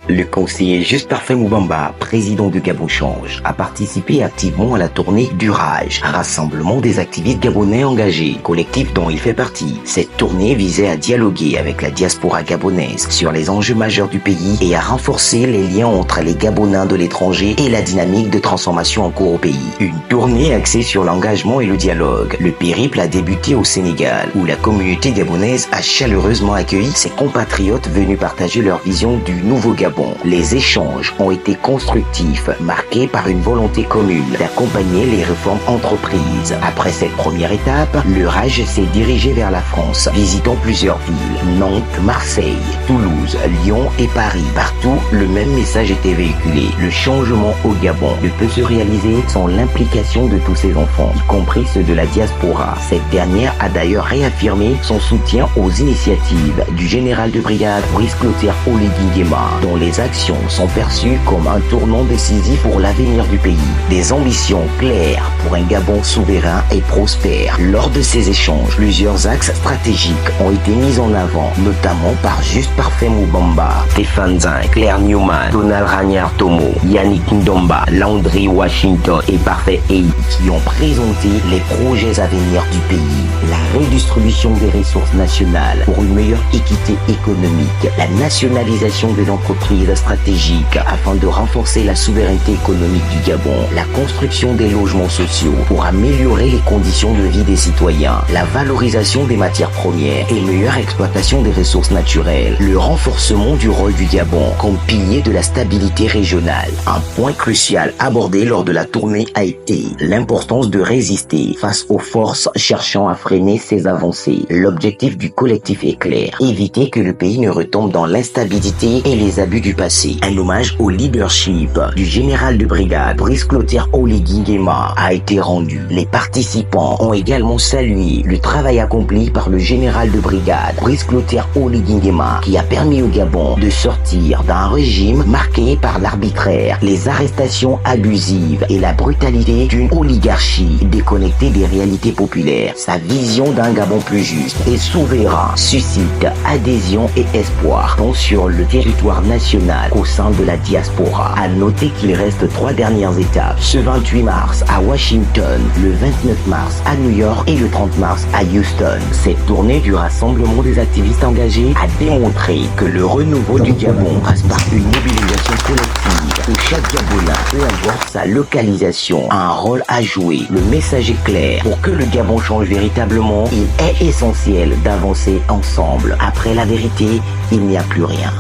Le conseiller Juste Parfait Moubamba, président de Gabon Change, a participé activement à la tournée du Rage, rassemblement des activistes gabonais engagés, collectif dont il fait partie. Cette tournée visait à dialoguer avec la diaspora gabonaise sur les enjeux majeurs du pays et à renforcer les liens entre les Gabonais de l'étranger et la dynamique de transformation en cours au pays. Une tournée axée sur l'engagement et le dialogue. Le périple a débuté au Sénégal, où la communauté gabonaise a chaleureusement accueilli ses compatriotes venus partager leur vision du nouveau Gabon. Les échanges ont été constructifs, marqués par une volonté commune d'accompagner les réformes entreprises. Après cette première étape, le Rage s'est dirigé vers la France, visitant plusieurs villes, Nantes, Marseille, Toulouse, Lyon et Paris. Partout, le même message était véhiculé. Le changement au Gabon ne peut se réaliser sans l'implication de tous ses enfants, y compris ceux de la diaspora. Cette dernière a d'ailleurs réaffirmé son soutien aux initiatives du général de brigade Brice Clotaire Oligui Nguema, dont les actions sont perçues comme un tournant décisif pour l'avenir du pays. Des ambitions claires pour un Gabon souverain et prospère. Lors de ces échanges, plusieurs axes stratégiques ont été mis en avant, notamment par Juste Parfait Moubamba, Stéphane Zin, Claire Newman, Donald Ragnard Tomo, Yannick Ndomba, Landry Washington et Parfait Hey, qui ont présenté les projets à venir du pays. La redistribution des ressources nationales pour une meilleure équité économique, la nationalisation des entreprises stratégiques afin de renforcer la souveraineté économique du Gabon, la construction des logements sociaux pour améliorer les conditions de vie des citoyens, la valorisation des matières premières et meilleure exploitation des ressources naturelles, le renforcement du rôle du Gabon comme pilier de la stabilité régionale. Un point crucial abordé lors de la tournée a été l'importance de résister face aux forces cherchant à freiner ces avancées. L'objectif du collectif est clair, éviter que le pays ne retombe dans l'instabilité et les abus du passé. Un hommage au leadership du général de brigade Brice Clotaire Oligui Nguema a été rendu. Les participants ont également salué le travail accompli par le général de brigade Brice Clotaire Oligui Nguema, qui a permis au Gabon de sortir d'un régime marqué par l'arbitraire, les arrestations abusives et la brutalité d'une oligarchie déconnectée des réalités populaires. Sa vision d'un Gabon plus juste et souverain suscite adhésion et espoir tant sur le territoire national qu'au sein de la diaspora. À noter qu'il reste 3 dernières étapes. Ce 28 mars à Washington, le 29 mars à New York et le 30 mars à Houston. Cette tournée du rassemblement des activistes engagés a démontré que le renouveau du Gabon passe par une mobilisation collective où chaque Gabonais, peu importe sa localisation, a un rôle à jouer. Le message est clair. Pour que le Gabon change véritablement, il est essentiel d'avancer ensemble. Après la vérité, il n'y a plus rien.